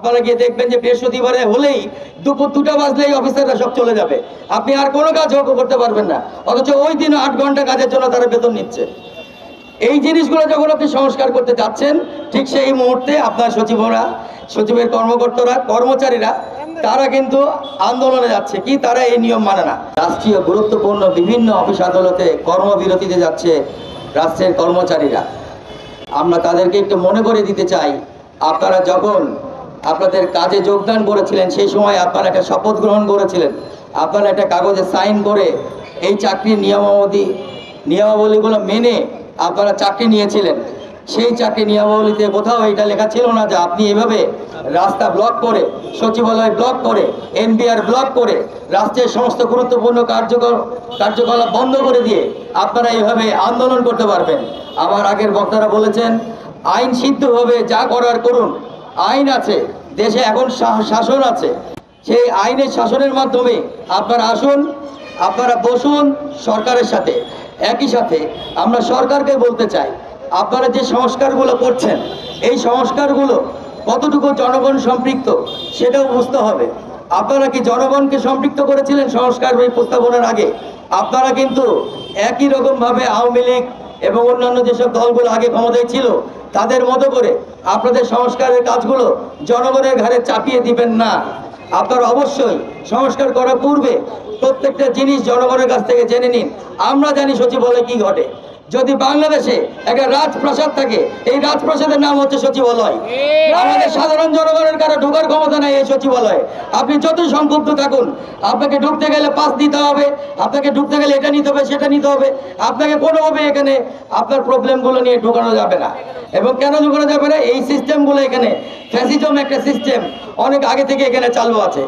আপনারা গিয়ে দেখবেন যে বৃহস্পতিবারে হলেই দুপুর 2টা বাজলেই অফিসাররা সব চলে যাবে, আপনি আর কোনো কাজ করতে পারবেন না, অথচ ওই দিন 8 ঘন্টা কাজের জন্য তারা বেতন নিচ্ছে। এই জিনিসগুলো যখন আপনি সংস্কার করতে যাচ্ছেন, ঠিক সেই মুহূর্তে আপনার সচিবের কর্মকর্তারা, কর্মচারীরা তারা কিন্তু আন্দোলনে যাচ্ছে। কি তারা এই নিয়ম মানে না? রাষ্ট্রীয় গুরুত্বপূর্ণ বিভিন্ন অফিস আদালতে কর্মবিরতিতে যাচ্ছে রাষ্ট্রের কর্মচারীরা। আমরা তাদেরকে একটু মনে করে দিতে চাই, আপনারা যখন আপনাদের কাজে যোগদান করেছিলেন সেই সময় আপনারা একটা শপথ গ্রহণ করেছিলেন, আপনারা একটা কাগজে সাইন করে এই চাকরির নিয়মাবলীগুলো মেনে আপনারা চাকরি নিয়েছিলেন। সেই চাকরি নিয়মাবলীতে কোথাও এটা লেখা ছিল না যে আপনি এভাবে রাস্তা ব্লক করে, সচিবালয় ব্লক করে, এনবিআর ব্লক করে, রাষ্ট্রের সমস্ত গুরুত্বপূর্ণ কার্যকলাপ বন্ধ করে দিয়ে আপনারা এইভাবে আন্দোলন করতে পারবেন। আমার আগের বক্তারা বলেছেন আইন সিদ্ধভাবে যা করার করুন, আইন আছে দেশে, এখন শাসন আছে, সেই আইনের শাসনের মাধ্যমে আপনারা আসুন, আপনারা বসুন সরকারের সাথে। একই সাথে আমরা সরকারকে বলতে চাই, আপনারা যে সংস্কারগুলো করছেন এই সংস্কারগুলো কতটুকু জনগণ সম্পৃক্ত সেটাও বুঝতে হবে। আপনারা কি জনগণকে সম্পৃক্ত করেছিলেন সংস্কার প্রস্তাবনার আগে? আপনারা কিন্তু একই রকমভাবে আওয়ামী লীগ এবং অন্যান্য যেসব দলগুলো আগে ক্ষমতায় ছিল তাদের মতো করে আপনাদের সংস্কারের কাজগুলো জনগণের ঘাড়ে চাপিয়ে দিবেন না। আপনারা অবশ্যই সংস্কার করার পূর্বে প্রত্যেকটা জিনিস জনগণের কাছ থেকে জেনে নিন। আমরা জানি সচিবালয় কি ঘটে। যদি বাংলাদেশে একটা রাজপ্রাসাদ থাকে, এই রাজপ্রাসাদের নাম হচ্ছে সচিবালয়। আমাদের সাধারণ জনগণের কারো ঢোকার ক্ষমতা নাই এই সচিবালয়ে। আপনি যতই সংক্ষুব্ধ থাকুন, আপনাকে ঢুকতে গেলে পাস দিতে হবে, আপনাকে ঢুকতে গেলে এটা নিতে হবে, সেটা নিতে হবে, আপনাকে কোনোভাবে এখানে আপনার প্রবলেমগুলো নিয়ে ঢোকানো যাবে না। এবং কেন ঢোকানো যাবে না? এই সিস্টেমগুলো এখানে ফ্যাসিজম একটা সিস্টেম অনেক আগে থেকে এখানে চালু আছে।